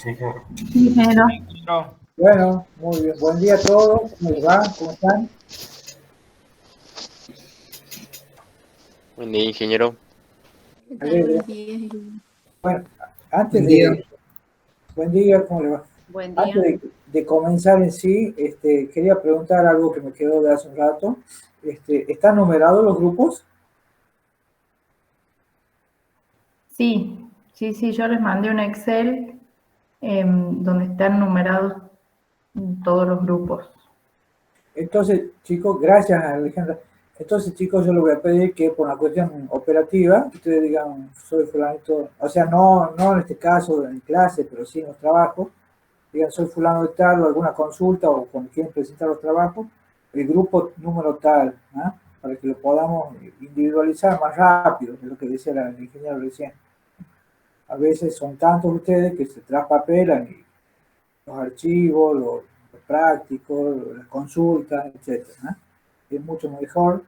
Sí, claro. Bueno, No, Bueno, muy bien. Buen día a todos. ¿Cómo les va? ¿Cómo están? Buen día, ingeniero. ¿Qué tal? Alegre. Buenos días, Irene. Bueno, antes buen día. de... Buen día, ¿cómo les va? Buen Antes día. de comenzar en sí, quería preguntar algo que me quedó de hace un rato. ¿Están numerados los grupos? Sí, sí, yo les mandé un Excel donde están numerados todos los grupos. Entonces, chicos, gracias, Alejandra. Entonces, chicos, yo les voy a pedir que por una cuestión operativa, ustedes digan, soy fulanito, o sea, no en este caso en clase, pero sí en los trabajos, digan, soy fulano de tal, o alguna consulta, o cuando quieren presentar los trabajos, el grupo número tal, ¿ah? Para que lo podamos individualizar más rápido, es lo que decía la ingeniera recién. A veces son tantos ustedes que se traspapelan y los archivos, los prácticos, las consultas, etcétera, ¿no? Es mucho mejor,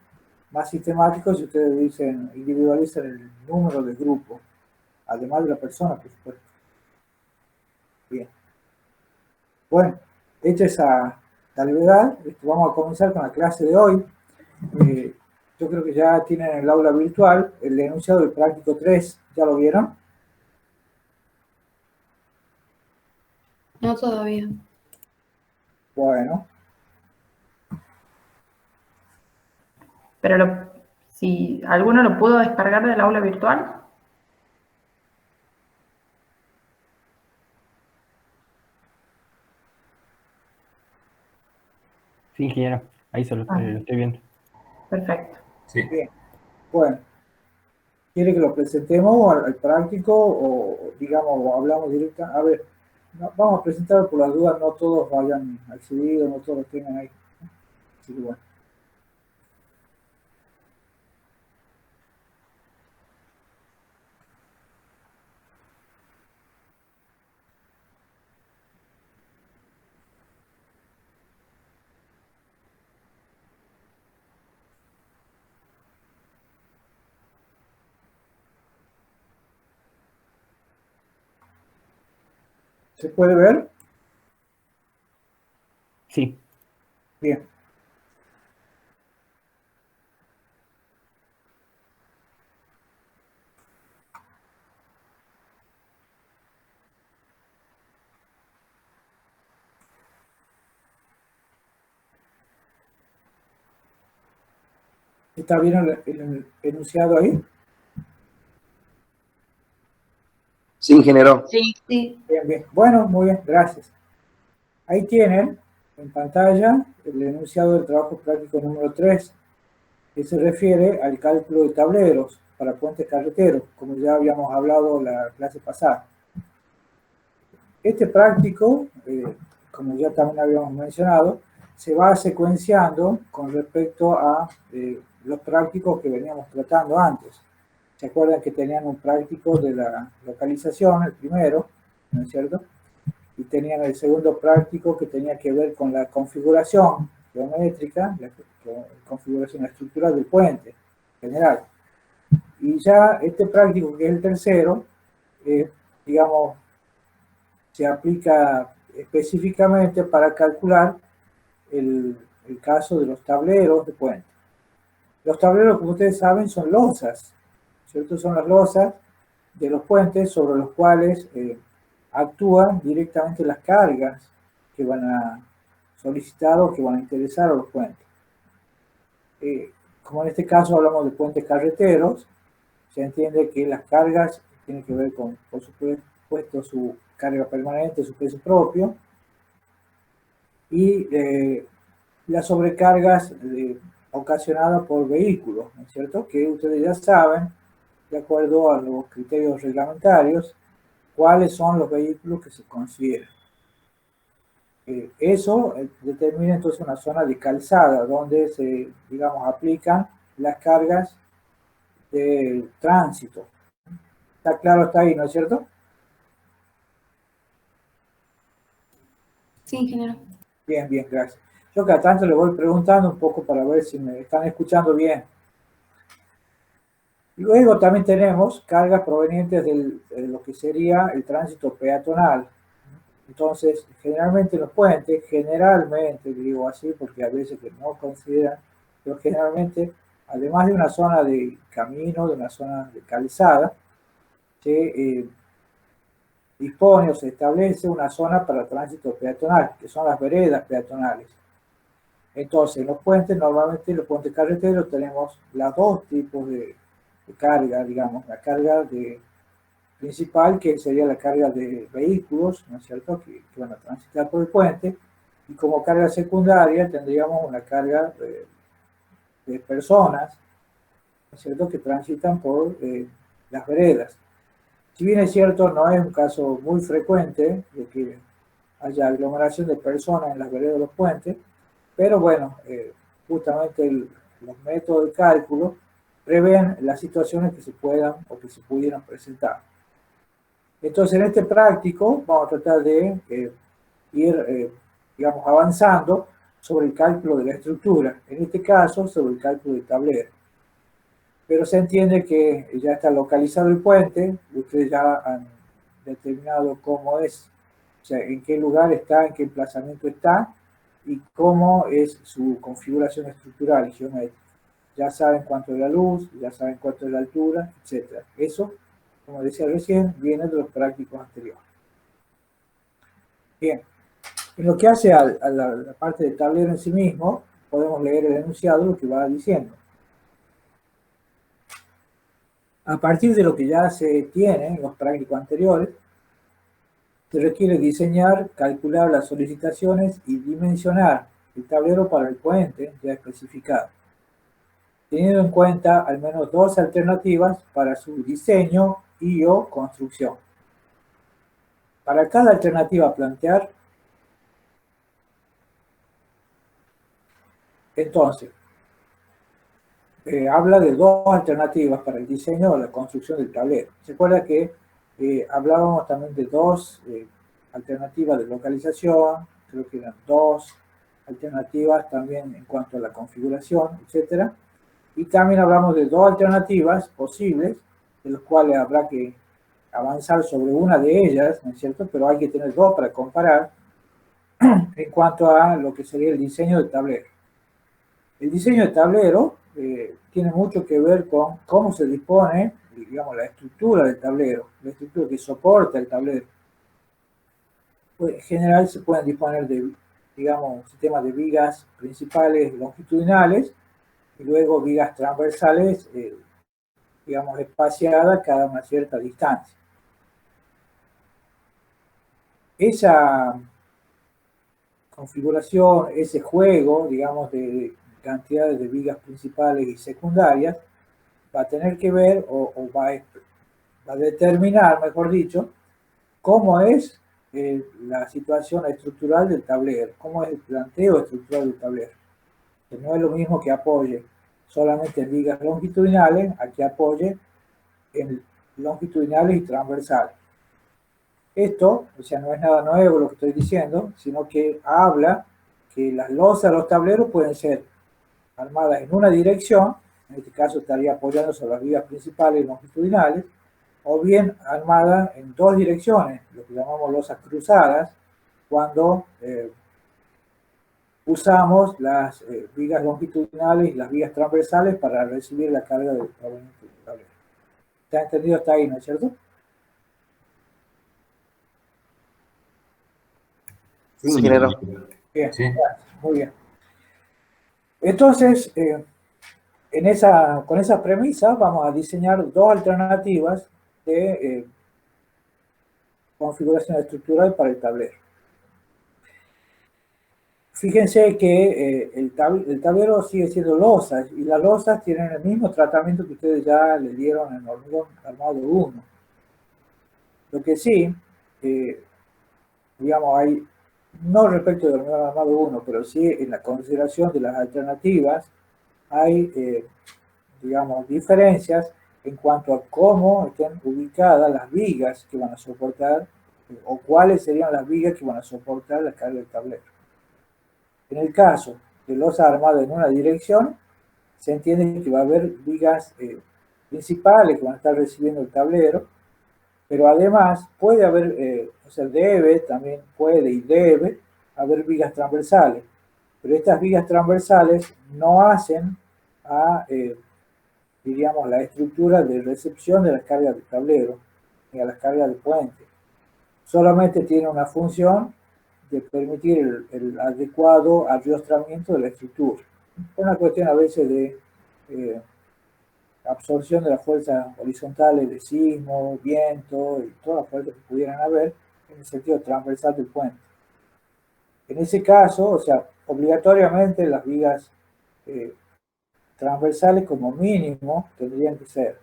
más sistemático si ustedes dicen, individualizan el número de grupo, además de la persona, por supuesto. Bien. Bueno, hecha esa salvedad, vamos a comenzar con la clase de hoy. Yo creo que ya tienen en el aula virtual el enunciado del práctico 3, ¿ya lo vieron? No todavía. Bueno, Pero si alguno lo pudo descargar del aula virtual, sí, ingeniero. Ahí solo lo estoy viendo. perfecto. Sí. bien. Bueno, ¿quiere que lo presentemos al práctico o digamos, o hablamos directamente? A ver, vamos a presentarlo por las dudas, no todos hayan accedido, no todos lo tengan ahí. Así que bueno. ¿Se puede ver? Sí. Bien. ¿Está bien el enunciado ahí? Sí, ingeniero. Sí. Bien, bien. Bueno, muy bien, gracias. Ahí tienen en pantalla el enunciado del trabajo práctico número 3, que se refiere al cálculo de tableros para puentes carreteros, como ya habíamos hablado la clase pasada. Este práctico, como ya también habíamos mencionado, se va secuenciando con respecto a los prácticos que veníamos tratando antes. ¿Se acuerdan que tenían un práctico de la localización, el primero, ¿no es cierto? Y tenían el segundo práctico que tenía que ver con la configuración geométrica, la configuración estructural del puente general. Y ya este práctico, que es el tercero, digamos, se aplica específicamente para calcular el caso de los tableros de puente. Los tableros, como ustedes saben, son losas, ¿cierto? Son las losas de los puentes sobre los cuales actúan directamente las cargas que van a solicitar o que van a interesar a los puentes. Como en este caso hablamos de puentes carreteros, se entiende que las cargas tienen que ver con, por supuesto, su carga permanente, su peso propio, y las sobrecargas ocasionadas por vehículos, ¿no es cierto? Que ustedes ya saben, de acuerdo a los criterios reglamentarios, cuáles son los vehículos que se consideran. Eso determina entonces una zona de calzada donde se, digamos, aplican las cargas de tránsito. ¿Está claro hasta ahí, no es cierto? Sí, ingeniero. Bien, bien, gracias. Yo cada tanto le voy preguntando un poco para ver si me están escuchando bien. Luego también tenemos cargas provenientes de lo que sería el tránsito peatonal, Entonces, generalmente los puentes, generalmente digo así porque a veces que no consideran, pero generalmente, además de una zona de camino, de una zona de calzada, se dispone o se establece una zona para tránsito peatonal, que son las veredas peatonales. Entonces, en los puentes, normalmente en los puentes carreteros tenemos los dos tipos de carga, digamos, la carga principal, que sería la carga de vehículos, ¿no es cierto?, que van a transitar por el puente, y como carga secundaria tendríamos una carga de personas, ¿no es cierto?, que transitan por las veredas. Si bien es cierto, no es un caso muy frecuente de que haya aglomeración de personas en las veredas de los puentes, pero bueno, justamente los métodos de cálculo prevén las situaciones que se puedan o que se pudieran presentar. Entonces, en este práctico vamos a tratar de ir, digamos, avanzando sobre el cálculo de la estructura, en este caso sobre el cálculo del tablero. Pero se entiende que ya está localizado el puente, ustedes ya han determinado cómo es, o sea, en qué lugar está, en qué emplazamiento está, y cómo es su configuración estructural y geométrica. Ya saben cuánto es la luz, ya saben cuánto es la altura, etc. Eso, como decía recién, viene de los prácticos anteriores. Bien, en lo que hace a la parte del tablero en sí mismo, podemos leer el enunciado, lo que va diciendo. A partir de lo que ya se tiene en los prácticos anteriores, se requiere diseñar, calcular las solicitaciones y dimensionar el tablero para el puente ya especificado, teniendo en cuenta al menos dos alternativas para su diseño y o construcción. Para cada alternativa a plantear, entonces, habla de dos alternativas para el diseño o la construcción del tablero. Se acuerda que hablábamos también de dos alternativas de localización, creo que eran dos alternativas también en cuanto a la configuración, etc. Y también hablamos de dos alternativas posibles, de las cuales habrá que avanzar sobre una de ellas, ¿no es cierto? Pero hay que tener dos para comparar en cuanto a lo que sería el diseño del tablero. El diseño del tablero tiene mucho que ver con cómo se dispone, digamos, la estructura del tablero, la estructura que soporta el tablero. Pues, en general se pueden disponer de, digamos, sistemas de vigas principales longitudinales y luego vigas transversales, digamos, espaciadas cada una cierta distancia. Esa configuración, ese juego, digamos, de cantidades de vigas principales y secundarias, va a tener que ver o va a determinar, mejor dicho, cómo es la situación estructural del tablero, cómo es el planteo estructural del tablero. Que no es lo mismo que apoye solamente en vigas longitudinales a que apoye en longitudinales y transversales. Esto, o sea, no es nada nuevo lo que estoy diciendo, sino que habla que las losas de los tableros pueden ser armadas en una dirección, en este caso estaría apoyando sobre las vigas principales longitudinales, o bien armada en dos direcciones, lo que llamamos losas cruzadas, cuando usamos las vigas longitudinales y las vigas transversales para recibir la carga del tablero. ¿Está entendido hasta ahí, no es cierto? Sí, ingeniero. Bien, Sí. muy bien. Entonces, con esa premisa vamos a diseñar dos alternativas de configuración estructural para el tablero. Fíjense que el tablero sigue siendo losas y las losas tienen el mismo tratamiento que ustedes ya le dieron en hormigón armado 1. Lo que sí, digamos, hay, no respecto del hormigón armado 1, pero sí en la consideración de las alternativas, hay, digamos, diferencias en cuanto a cómo estén ubicadas las vigas que van a soportar, o cuáles serían las vigas que van a soportar la carga del tablero. En el caso de losa armada en una dirección, se entiende que va a haber vigas principales que van a estar recibiendo el tablero, Pero además puede haber, o sea, también puede y debe haber vigas transversales. Pero estas vigas transversales no hacen a, diríamos, la estructura de recepción de las cargas del tablero ni a las cargas del puente. Solamente tiene una función de permitir el adecuado arriostramiento de la estructura. Es una cuestión a veces de absorción de las fuerzas horizontales de sismo, viento y todas las fuerzas que pudieran haber en el sentido transversal del puente. En ese caso, o sea, obligatoriamente las vigas transversales como mínimo tendrían que ser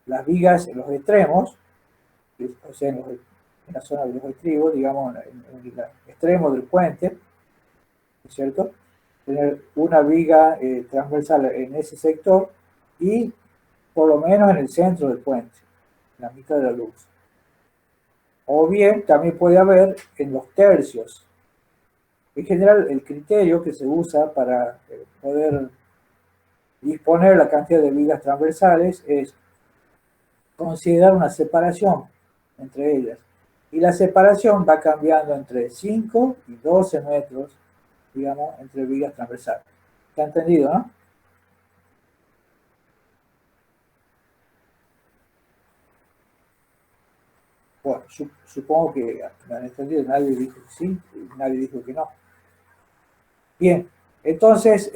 las vigas en los extremos, o sea, en la zona de los estribos, digamos, en el extremo del puente, ¿no es cierto? Tener una viga transversal en ese sector y por lo menos en el centro del puente, en la mitad de la luz. O bien también puede haber en los tercios. En general, el criterio que se usa para poder disponer la cantidad de vigas transversales es considerar una separación entre ellas. Y la separación va cambiando entre 5 y 12 metros, digamos, entre vigas transversales. ¿Está entendido, no? Bueno, supongo que me han entendido, nadie dijo que sí, nadie dijo que no. Bien, entonces,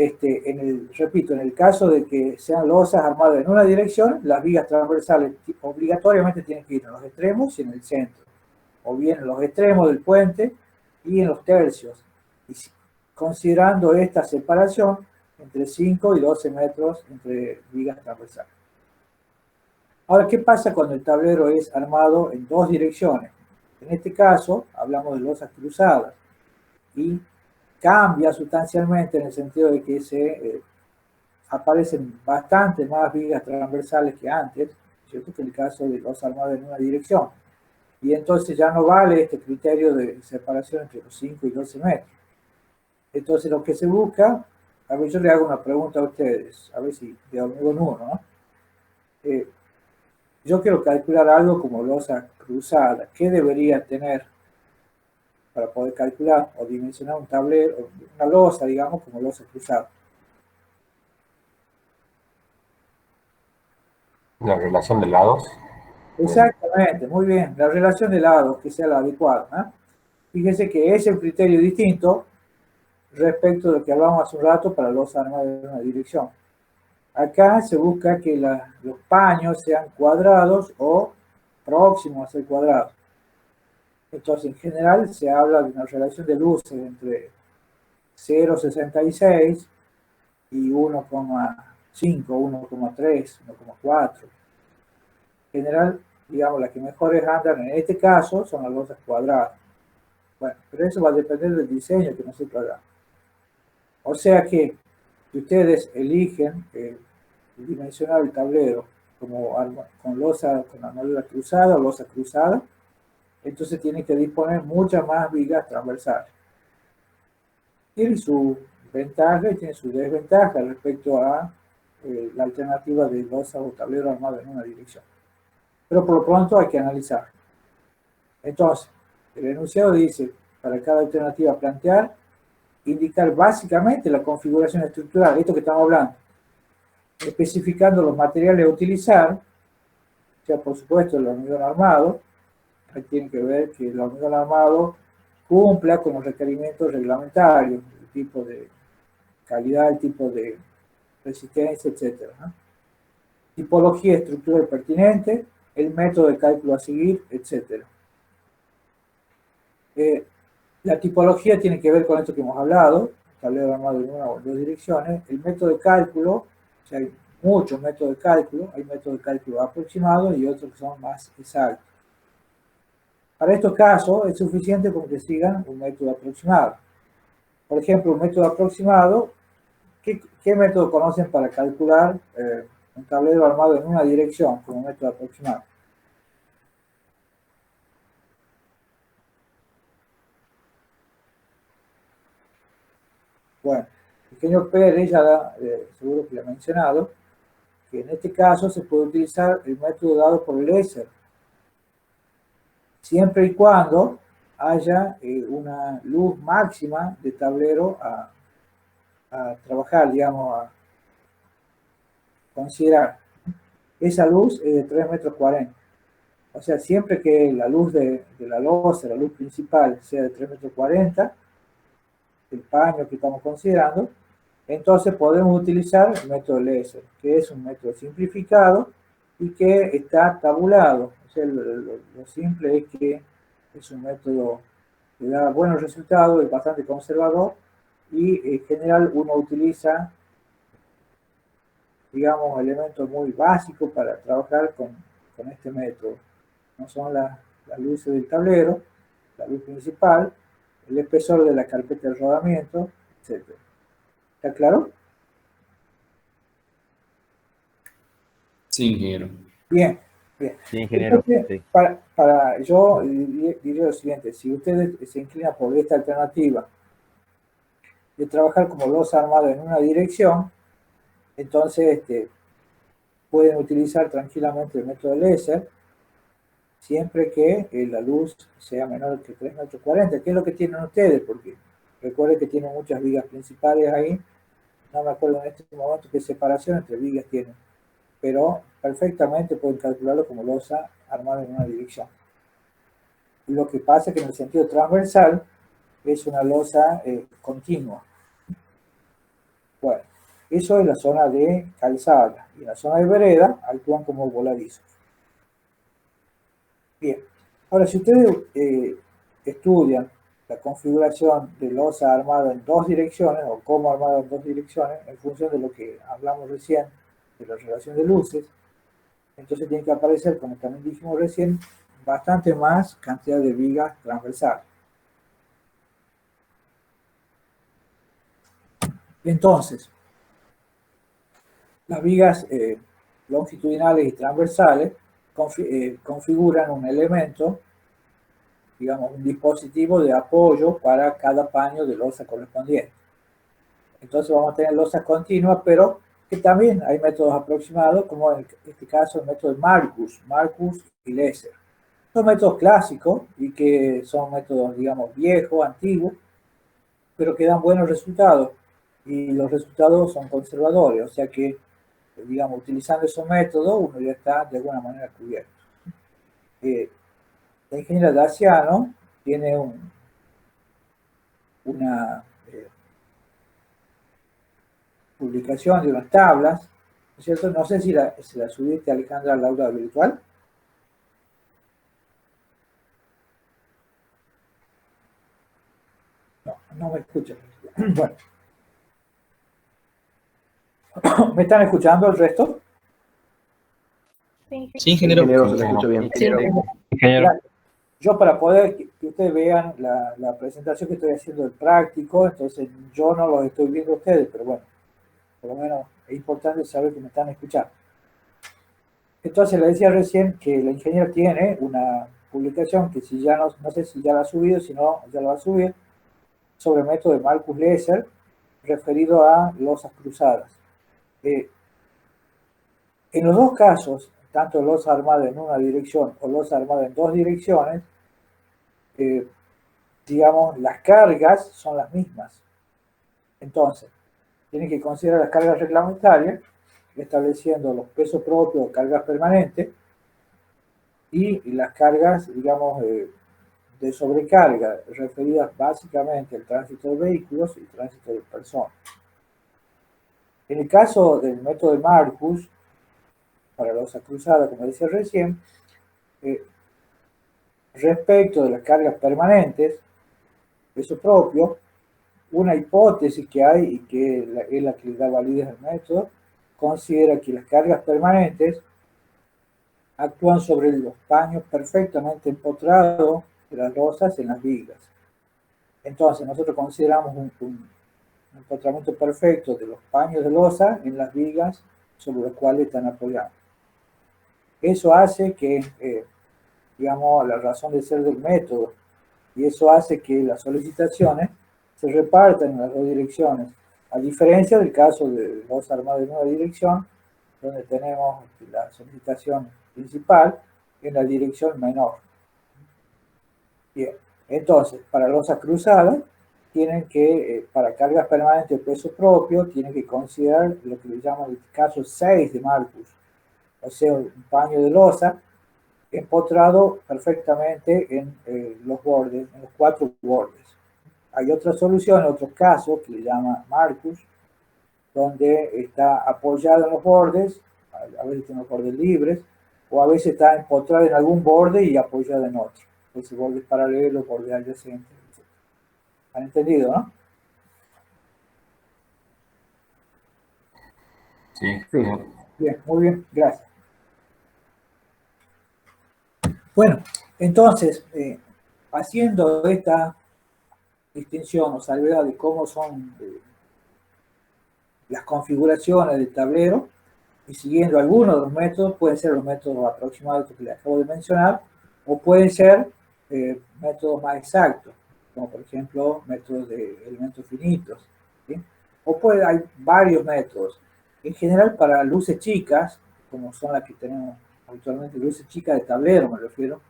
repito, en el caso de que sean losas armadas en una dirección, las vigas transversales obligatoriamente tienen que ir en los extremos y en el centro, o bien en los extremos del puente y en los tercios, y considerando esta separación entre 5 y 12 metros entre vigas transversales. Ahora, ¿qué pasa cuando el tablero es armado en dos direcciones? En este caso, hablamos de losas cruzadas y cambia sustancialmente en el sentido de que aparecen bastante más vigas transversales que antes, ¿cierto? Que en el caso de losas armadas en una dirección. Y entonces ya no vale este criterio de separación entre los 5 y 12 metros. Entonces lo que se busca, a ver, yo le hago una pregunta a ustedes, a ver si de hormigón uno, ¿no? Yo quiero calcular algo como losa cruzada. ¿Qué debería tener para poder calcular o dimensionar un tablero, una losa, digamos, como losa cruzada? La relación de lados. Exactamente, muy bien. La relación de lados que sea la adecuada, ¿no? Fíjense que es un criterio distinto respecto de lo que hablamos hace un rato para losa armada en una dirección. Acá se busca que los paños sean cuadrados o próximos a ser cuadrados. Entonces, en general, se habla de una relación de luces entre 0,66 y 1,5, 1,3, 1,4. En general, digamos, las que mejores andan en este caso son las losas cuadradas. Bueno, pero eso va a depender del diseño que nosotros hagamos. O sea que, si ustedes eligen dimensionar el tablero como con armadura cruzada o losa cruzada, entonces tienen que disponer muchas más vigas transversales. Tiene su ventaja y tiene su desventaja respecto a la alternativa de losa o tablero armado en una dirección. Pero por lo pronto hay que analizar. Entonces, el enunciado dice, para cada alternativa a plantear, indicar básicamente la configuración estructural, esto que estamos hablando, especificando los materiales a utilizar, o sea, por supuesto, el hormigón armado. Ahí tienen que ver que el hormigón armado cumpla con los requerimientos reglamentarios, el tipo de calidad, el tipo de resistencia, etc. ¿no? Tipología estructural pertinente, el método de cálculo a seguir, etc. La tipología tiene que ver con esto que hemos hablado, tablero armado en una o dos direcciones. El método de cálculo, o sea, hay muchos métodos de cálculo, hay métodos de cálculo aproximados y otros que son más exactos. Para estos casos es suficiente con que sigan un método aproximado. Por ejemplo, un método aproximado, ¿qué método conocen para calcular un tablero armado en una dirección como método aproximado? Bueno, el señor Pérez ya seguro que le ha mencionado que en este caso se puede utilizar el método dado por el ESER. siempre y cuando haya una luz máxima de tablero a trabajar, digamos, a considerar. Esa luz es de 3,40 metros. O sea, siempre que la luz de la losa, la luz principal, sea de 3,40 metros, el paño que estamos considerando, entonces podemos utilizar el método LESER, que es un método simplificado y que está tabulado. O sea, lo simple es que es un método que da buenos resultados, es bastante conservador y en general uno utiliza, digamos, elementos muy básicos para trabajar con este método. No son las luces del tablero, la luz principal, el espesor de la carpeta de rodamiento, etc. ¿Está claro? Sí, ingeniero. Bien, bien. Sí, ingeniero. Entonces, Sí. yo diría lo siguiente, si ustedes se inclinan por esta alternativa de trabajar como losa armada en una dirección, entonces pueden utilizar tranquilamente el método LESER, siempre que la luz sea menor que 3,40 metros, que es lo que tienen ustedes, porque recuerden que tienen muchas vigas principales ahí, no me acuerdo en este momento qué separación entre vigas tienen, pero perfectamente pueden calcularlo como losa armada en una dirección. Lo que pasa es que en el sentido transversal es una losa continua. Bueno, eso es la zona de calzada, y en la zona de vereda actúan como voladizos. Bien, ahora si ustedes estudian la configuración de losa armada en dos direcciones, o cómo armada en dos direcciones, en función de lo que hablamos recién, de la relación de luces, entonces tiene que aparecer, como también dijimos recién, bastante más cantidad de vigas transversales. Entonces, las vigas longitudinales y transversales configuran un elemento, digamos, un dispositivo de apoyo para cada paño de losa correspondiente. Entonces vamos a tener losas continuas, pero que también hay métodos aproximados, como en este caso el método de Marcus y LESER. Son métodos clásicos y que son métodos, digamos, viejos, antiguos, pero que dan buenos resultados. Y los resultados son conservadores, o sea que, digamos, utilizando esos métodos, uno ya está de alguna manera cubierto. La ingeniera Daciano tiene una publicación de unas tablas, ¿no es cierto? No sé si la subiste, Alejandra, al aula virtual. No me escuchan. Bueno. ¿Me están escuchando el resto? Sí, ingeniero. Ingeniero, se le escucha bien. Ingeniero. Yo para poder que ustedes vean la presentación que estoy haciendo del práctico, entonces yo no los estoy viendo a ustedes, pero bueno, por lo menos es importante saber que me están escuchando. Entonces le decía recién que la ingeniera tiene una publicación que si ya no sé si ya la ha subido, si no, ya la va a subir, sobre el método de Marcus LESER referido a losas cruzadas. En los dos casos, tanto losa armada en una dirección o losa armada en dos direcciones, digamos, las cargas son las mismas. Entonces, tienen que considerar las cargas reglamentarias, estableciendo los pesos propios, cargas permanentes, y las cargas, digamos, de sobrecarga, referidas básicamente al tránsito de vehículos y tránsito de personas. En el caso del método de Marcus, para losa cruzada, como decía recién, respecto de las cargas permanentes, peso propio, una hipótesis que hay y que es la que le da validez al método, considera que las cargas permanentes actúan sobre los paños perfectamente empotrados de las losas en las vigas. Entonces nosotros consideramos un empotramiento perfecto de los paños de losa en las vigas sobre los cuales están apoyados. Eso hace que, digamos, la razón de ser del método, y eso hace que las solicitaciones se repartan en las dos direcciones, a diferencia del caso de losa armada en una dirección, donde tenemos la solicitación principal en la dirección menor. Bien, entonces, para losas cruzadas, tienen que, para cargas permanentes de peso propio, tienen que considerar lo que le llaman el caso 6 de Marcus, o sea, un paño de losa empotrado perfectamente en los bordes, en los 4 bordes. Hay otra solución, otro caso que le llama Marcus, donde está apoyado en los bordes, a veces tiene los bordes libres, o a veces está empotrado en algún borde y apoyado en otro. Ese borde paralelo, borde adyacente, etc. ¿Han entendido, no? Sí, Sí. Bien, muy bien, gracias. Bueno, entonces, haciendo esta distinción o salvedad de cómo son las configuraciones del tablero, y siguiendo algunos de los métodos, pueden ser los métodos aproximados que les acabo de mencionar, o pueden ser métodos más exactos, como por ejemplo métodos de elementos finitos, ¿sí? O hay varios métodos. En general, para luces chicas, como son las que tenemos habitualmente, luces chicas de tablero me refiero,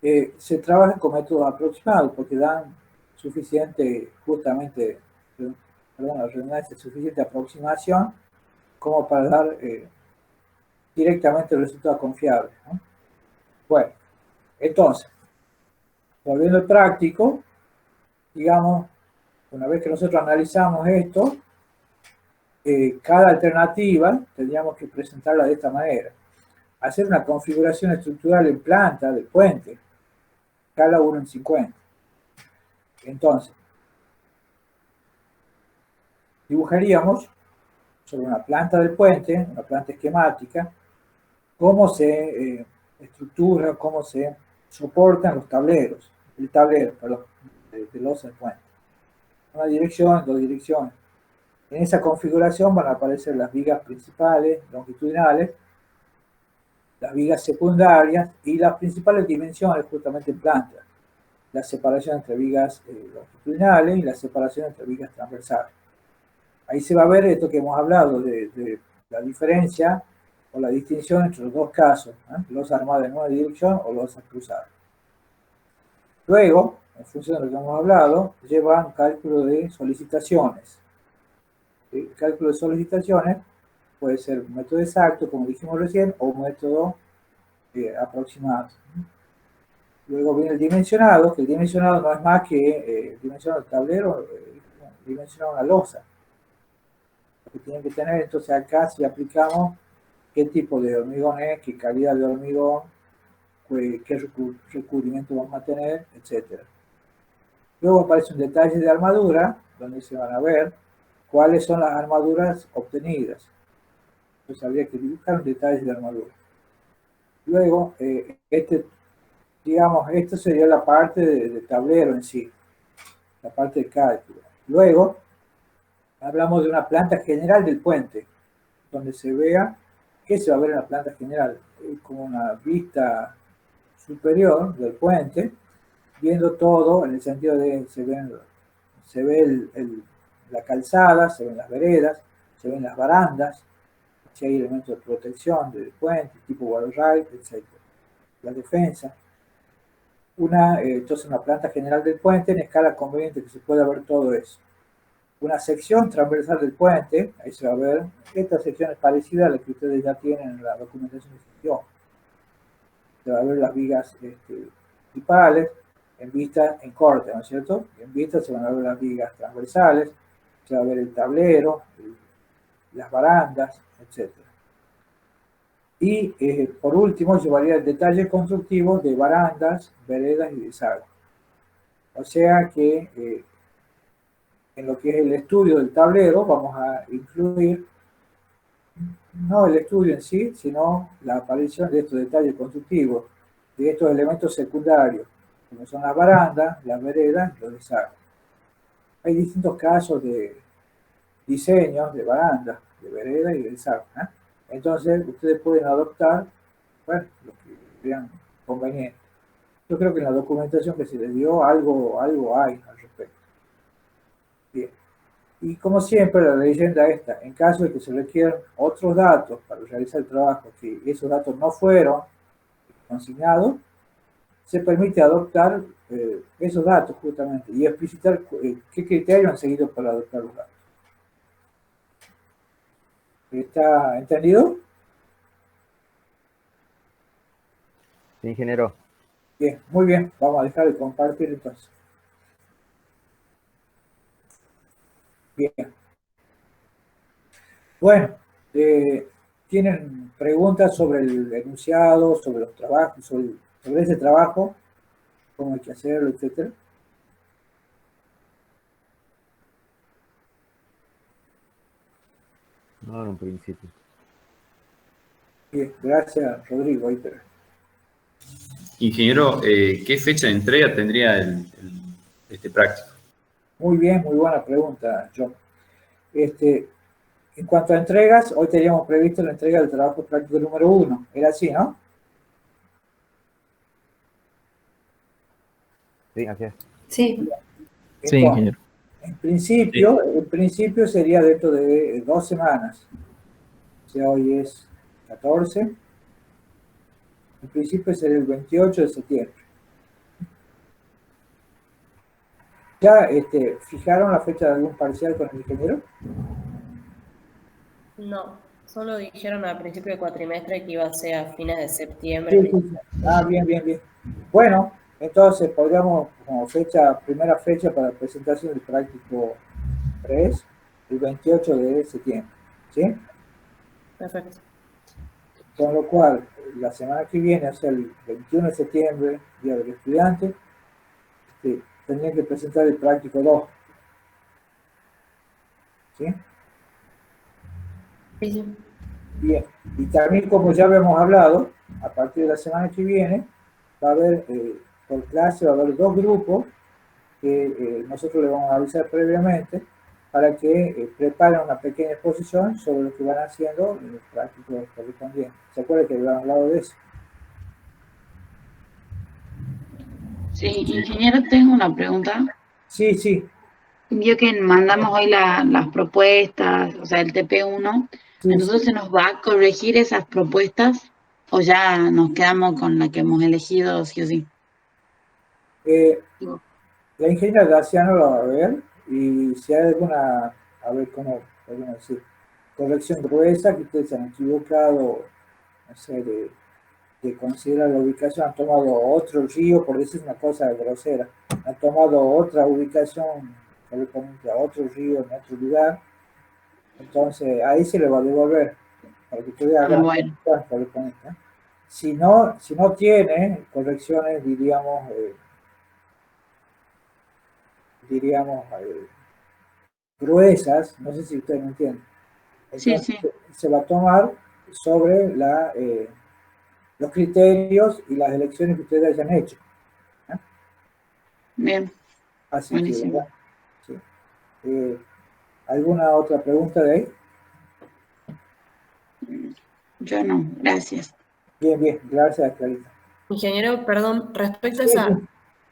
se trabajan con métodos aproximados porque dan suficiente, justamente, perdón, la redundancia, suficiente aproximación como para dar directamente el resultado confiable, ¿no? Bueno, entonces, volviendo al práctico, digamos, una vez que nosotros analizamos esto, cada alternativa tendríamos que presentarla de esta manera. Hacer una configuración estructural en planta del puente, escala 1 en 50. Entonces, dibujaríamos sobre una planta del puente, una planta esquemática, cómo se estructura, cómo se soportan los tableros, el tablero, perdón, de losa del puente. Una dirección, dos direcciones. En esa configuración van a aparecer las vigas principales, longitudinales, las vigas secundarias y las principales dimensiones justamente en planta. La separación entre vigas longitudinales y la separación entre vigas transversales. Ahí se va a ver esto que hemos hablado de la diferencia o la distinción entre los dos casos, losa armada en una dirección o losa cruzada. Luego, en función de lo que hemos hablado, lleva un cálculo de solicitaciones. El cálculo de solicitaciones puede ser un método exacto, como dijimos recién, o un método aproximado. Luego viene el dimensionado, que el dimensionado no es más que dimensionado del tablero, dimensionado una losa. Lo que tienen que tener, entonces acá si aplicamos qué tipo de hormigón es, qué calidad de hormigón, qué recubrimiento vamos a tener, etc. Luego aparece un detalle de armadura, donde se van a ver cuáles son las armaduras obtenidas. Entonces habría que dibujar un detalle de armadura. Luego, digamos, esto sería la parte de tablero en sí, la parte de cálculo. Luego, hablamos de una planta general del puente, donde se vea qué se va a ver en la planta general, como una vista superior del puente, viendo todo en el sentido de se ve la calzada, se ven las veredas, se ven las barandas, si hay elementos de protección del puente, tipo water right, etc. La defensa. Entonces una planta general del puente en escala conveniente que se pueda ver todo eso. Una sección transversal del puente, ahí se va a ver, esta sección es parecida a la que ustedes ya tienen en la documentación de gestión. Se va a ver las vigas principales, en vista, en corte, ¿no es cierto? En vista se van a ver las vigas transversales, se va a ver el tablero, las barandas, etc. Y por último llevaría el detalle constructivo de barandas, veredas y desagües. O sea que en lo que es el estudio del tablero vamos a incluir no el estudio en sí, sino la aparición de estos detalles constructivos, de estos elementos secundarios, como son las barandas, las veredas y los desagües. Hay distintos casos de diseños de barandas, de veredas y de desagües, ¿eh? Entonces, ustedes pueden adoptar, bueno, lo que vean conveniente. Yo creo que en la documentación que se les dio algo hay al respecto. Bien. Y como siempre, la leyenda esta, en caso de que se requieran otros datos para realizar el trabajo, que esos datos no fueron consignados, se permite adoptar esos datos justamente y explicitar qué criterios han seguido para adoptar los datos. ¿Está entendido? Sí, ingeniero. Bien, muy bien. Vamos a dejar de compartir entonces. Bien. Bueno, ¿tienen preguntas sobre el enunciado, sobre los trabajos, sobre ese trabajo? ¿Cómo hay que hacerlo, etcétera? No, en un principio. Bien, gracias, Rodrigo. Ahí te- Ingeniero, ¿qué fecha de entrega tendría este práctico? Muy bien, muy buena pregunta, John. En cuanto a entregas, hoy teníamos previsto la entrega del trabajo práctico número 1. Era así, ¿no? Sí, así es. Sí, Sí, Entonces, ingeniero. en principio sería dentro de 2 semanas. O sea, hoy es 14. En principio sería el 28 de septiembre. ¿Ya fijaron la fecha de algún parcial con el ingeniero? No, solo dijeron al principio de cuatrimestre que iba a ser a fines de septiembre. Sí, sí, sí. Ah, bien, bien, bien. Bueno, entonces podríamos, como primera fecha para la presentación del práctico 3, el 28 de septiembre. ¿Sí? Perfecto. Con lo cual, la semana que viene, o sea, el 21 de septiembre, Día del Estudiante, tendrían que presentar el práctico 2. ¿Sí? Sí, sí. Bien. Y también, como ya habíamos hablado, a partir de la semana que viene, va a haber, por clase, va a haber 2 grupos que nosotros le vamos a avisar previamente para que preparen una pequeña exposición sobre lo que van haciendo en el práctico correspondiente. ¿Se acuerdan que habíamos hablado de eso? Sí, ingeniero, tengo una pregunta. Sí, sí, Vio que mandamos hoy las propuestas, o sea, el TP1. sí, ¿Entonces sí. se nos va a corregir esas propuestas o ya nos quedamos con la que hemos elegido sí o sí? La ingeniera Daciano lo va a ver y si hay alguna, a ver cómo podemos decir, corrección gruesa que ustedes se han equivocado, no sé, de considerar la ubicación, han tomado otro río, por decir una cosa grosera, han tomado otra ubicación correspondiente a otro río en otro lugar, entonces ahí se le va a devolver para que ustedes hagan la Bueno, corrección correspondiente. Si no tiene correcciones, diríamos gruesas, no sé si ustedes me entienden. sí, Entonces sí, se va a tomar sobre los criterios y las elecciones que ustedes hayan hecho. ¿Eh? bien, Así que, buenísimo. bueno, sí. ¿Alguna otra pregunta de ahí? Yo no, gracias. Bien, bien, gracias, Clarita. Ingeniero, perdón, respecto a Sí, esa sí,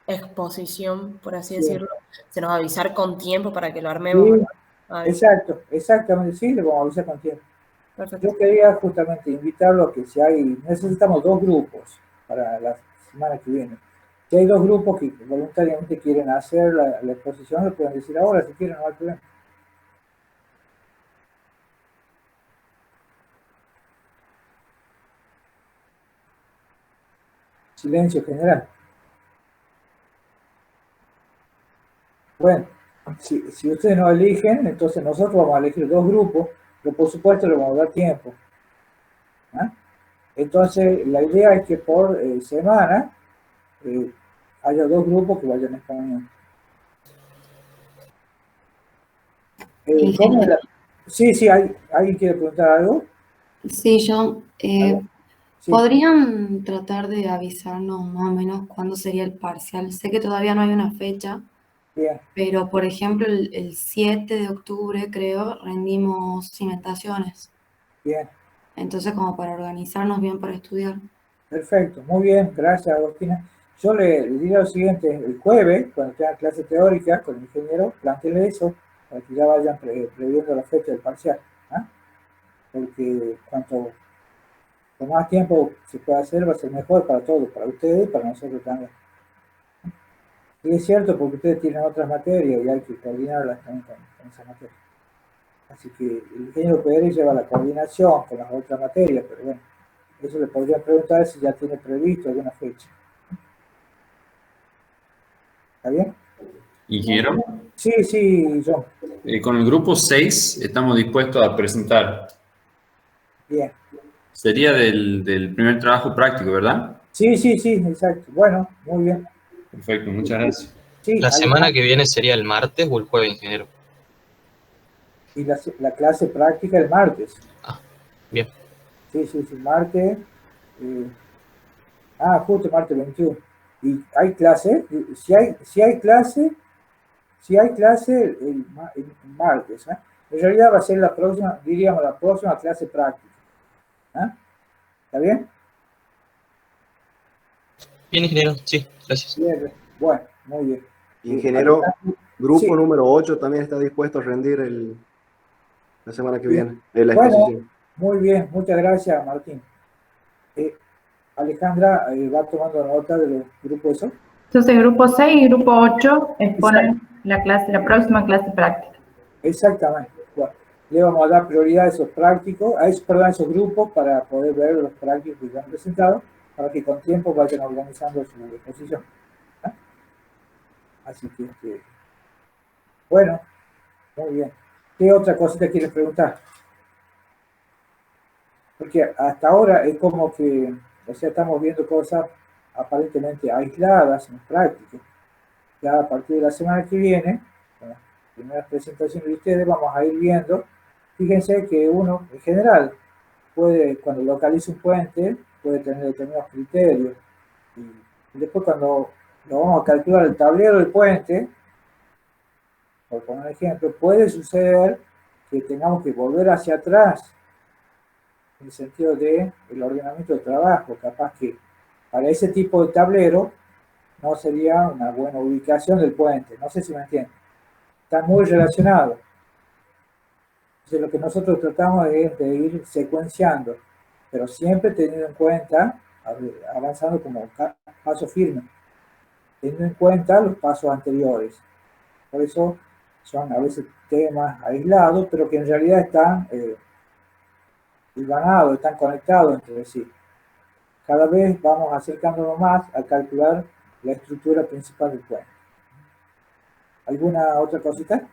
exposición, por así bien. decirlo, se nos va a avisar con tiempo para que lo armemos, Sí, ¿verdad? Ah, bien. exacto, exactamente, sí, le vamos a avisar con tiempo. Perfecto. Yo quería justamente invitarlo a que necesitamos 2 grupos para la semana que viene. Si hay 2 grupos que voluntariamente quieren hacer la exposición, lo pueden decir ahora, si quieren, no hay problema. Silencio general. Bueno, si ustedes no eligen, entonces nosotros vamos a elegir 2 grupos, pero por supuesto le vamos a dar tiempo. ¿Ah? Entonces, la idea es que por semana haya 2 grupos que vayan en español. ¿Cómo es la- Sí, sí, ¿alguien quiere preguntar algo? sí, yo. ¿Algo? Sí, ¿Podrían tratar de avisarnos más o menos cuándo sería el parcial? Sé que todavía no hay una fecha, bien, pero por ejemplo el 7 de octubre creo rendimos cimentaciones. bien, Entonces como para organizarnos bien para estudiar. perfecto, muy bien, gracias, Agostina. Yo le diría lo siguiente, el jueves, cuando tengan clase teórica con el ingeniero, plantearle eso, para que ya vayan previendo la fecha del parcial. ¿Ah? Porque con más tiempo se puede hacer, va a ser mejor para todos, para ustedes y para nosotros también. Y es cierto porque ustedes tienen otras materias y hay que coordinarlas también con esas materias. Así que el ingeniero Pérez lleva la coordinación con las otras materias, pero bueno, eso le podría preguntar si ya tiene previsto alguna fecha. ¿Está bien? Ingeniero, Sí, sí, John. con el grupo 6 estamos dispuestos a presentar. Bien. Sería del primer trabajo práctico, ¿verdad? Sí, sí, sí, exacto. Bueno, muy bien. Perfecto, muchas gracias. Sí, ¿La semana Alejandro, que viene sería el martes o el jueves, ingeniero? y la clase práctica el martes. Ah, bien. Sí, sí, sí, martes. Justo martes 21. Y hay clase, si hay clase el martes. ¿Eh? En realidad va a ser la próxima, diríamos, la próxima clase práctica. ¿Eh? ¿Está bien? Bien, ingeniero, sí, gracias. Bien, bueno, muy bien. Ingeniero, Alejandro, grupo sí, número 8 también está dispuesto a rendir la semana que bien. viene, la Bueno, exposición. muy bien, muchas gracias, Martín. Alejandra va tomando nota de los grupos esos. Entonces, grupo 6 y grupo 8 exponen Exacto. la próxima clase práctica. Exactamente. Bueno, le vamos a dar prioridad a esos prácticos, a esos grupos para poder ver los prácticos que ya han presentado, para que con tiempo vayan organizando su exposición. ¿Eh? Así que, bueno, muy bien. ¿Qué otra cosita quieren preguntar? Porque hasta ahora es como que, o sea, estamos viendo cosas aparentemente aisladas en práctica. Ya a partir de la semana que viene, con las primeras presentaciones de ustedes, vamos a ir viendo. Fíjense que uno, en general, puede, cuando localiza un puente, puede tener determinados criterios. Y después cuando lo vamos a calcular el tablero del puente, por poner un ejemplo, puede suceder que tengamos que volver hacia atrás en el sentido de el ordenamiento de trabajo. Capaz que para ese tipo de tablero no sería una buena ubicación del puente. No sé si me entienden. Están muy relacionados. Entonces lo que nosotros tratamos es de ir secuenciando, pero siempre teniendo en cuenta, avanzando como paso firme, teniendo en cuenta los pasos anteriores. Por eso son a veces temas aislados, pero que en realidad están hilvanados, están conectados entre sí. Cada vez vamos acercándonos más a calcular la estructura principal del puente. ¿Alguna otra cosita?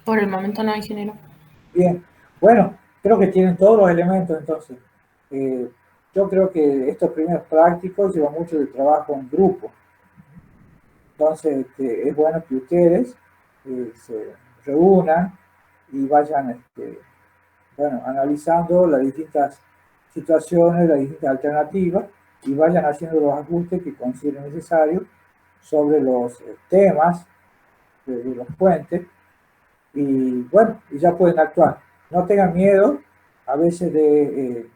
Por el momento no, ingeniero. Bien, bueno, creo que tienen todos los elementos entonces. Yo creo que estos primeros prácticos llevan mucho de trabajo en grupo. Entonces, es bueno que ustedes se reúnan y vayan analizando las distintas situaciones, las distintas alternativas y vayan haciendo los ajustes que consideren necesarios sobre los temas de los puentes. Y bueno, y ya pueden actuar. No tengan miedo a veces de,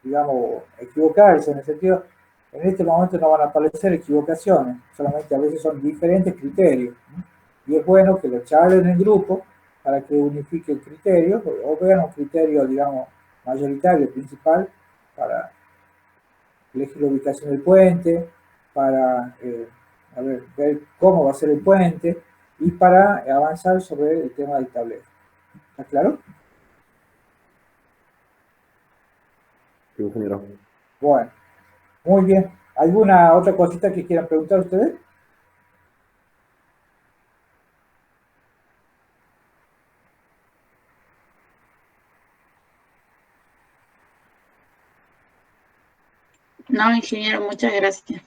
digamos, equivocarse, en el sentido, en este momento no van a aparecer equivocaciones, solamente a veces son diferentes criterios, ¿no? Y es bueno que lo charlen en grupo para que unifique el criterio, o vean un criterio, digamos, mayoritario, principal, para elegir la ubicación del puente, para ver cómo va a ser el puente, y para avanzar sobre el tema del tablero. ¿Está claro? Sí, ingeniero. Bueno, muy bien. ¿Alguna otra cosita que quieran preguntar ustedes? No, ingeniero, muchas gracias.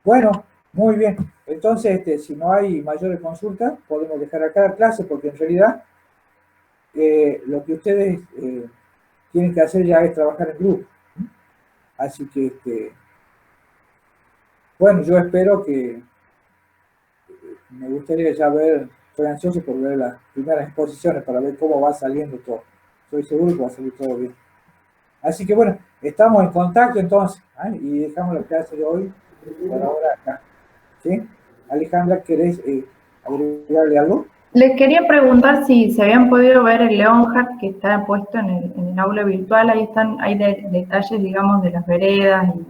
Bueno, muy bien. Entonces, si no hay mayores consultas, podemos dejar acá la clase, porque en realidad lo que ustedes tienen que hacer ya es trabajar en grupo. Así que, bueno, yo espero que, me gustaría ya ver, estoy ansioso por ver las primeras exposiciones para ver cómo va saliendo todo. Estoy seguro que va a salir todo bien. Así que bueno, estamos en contacto entonces, y dejamos la clase de hoy por ahora acá. ¿Sí? Alejandra, ¿querés agregarle algo? Les quería preguntar si se habían podido ver el Leonhardt que está puesto en el aula virtual. Ahí están, hay detalles, digamos, de las veredas, y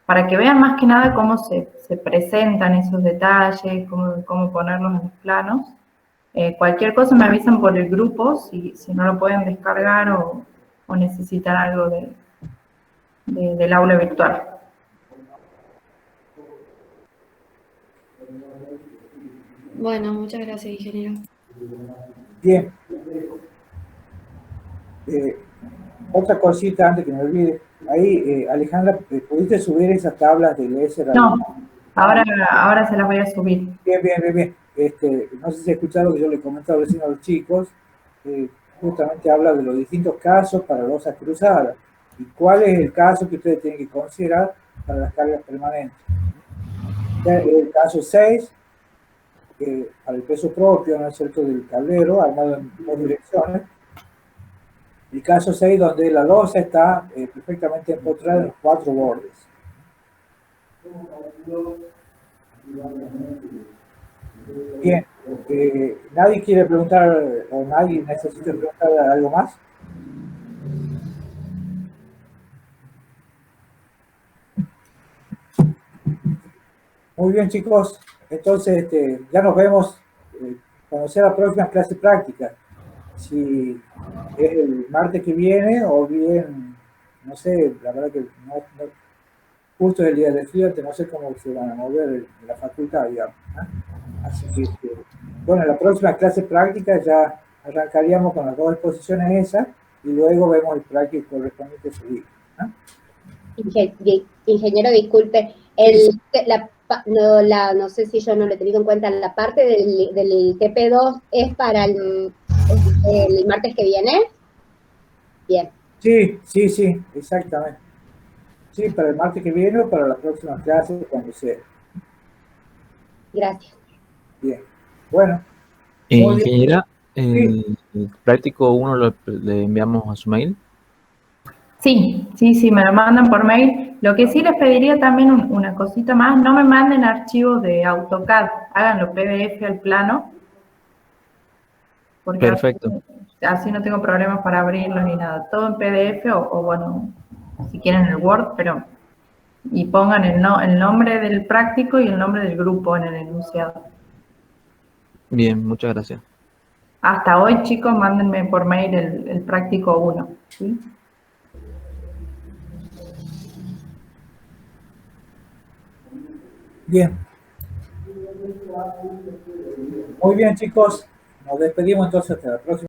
para que vean más que nada cómo se presentan esos detalles, cómo ponerlos en los planos. Cualquier cosa me avisan por el grupo, si no lo pueden descargar o necesitan algo del aula virtual. Bueno, muchas gracias, ingeniero. Bien. Otra cosita antes que me olvide. Ahí, Alejandra, ¿pudiste subir esas tablas del ESER? No, ahora se las voy a subir. Bien. No sé si escucharon que yo le comentaba recién a los chicos, justamente habla de los distintos casos para losas cruzadas y cuál es el caso que ustedes tienen que considerar para las cargas permanentes. El caso 6, para el peso propio, ¿no es cierto?, del tablero armado en 2 direcciones. El caso 6, donde la losa está perfectamente empotrada en los 4 bordes. Bien, ¿nadie quiere preguntar o nadie necesita preguntar algo más? Muy bien, chicos. Entonces, ya nos vemos cuando sea la próxima clase práctica. Si es el martes que viene o bien, no sé, la verdad que no justo es el día del estudiante, no sé cómo se van a mover de la facultad, digamos, ¿eh? Así que, bueno, la próxima clase práctica ya arrancaríamos con las 2 exposiciones esas y luego vemos el práctico correspondiente seguido. Ingeniero, disculpe, no sé si yo no lo he tenido en cuenta, la parte del TP2 es para el martes que viene. Bien. Sí, exactamente. Sí, para el martes que viene o para la próxima clase, cuando sea. Gracias. Bien. Bueno. Ingeniera, Sí. el práctico 1 le enviamos a su mail. Sí, me lo mandan por mail. Lo que sí les pediría también una cosita más, no me manden archivos de AutoCAD, háganlo PDF al plano. Porque Perfecto. así no tengo problemas para abrirlo ni nada. Todo en PDF o bueno, si quieren el Word, pero y pongan el nombre del práctico y el nombre del grupo en el enunciado. Bien, muchas gracias. Hasta hoy, chicos, mándenme por mail el práctico 1. ¿Sí? Bien. Muy bien, chicos. Nos despedimos entonces hasta la próxima.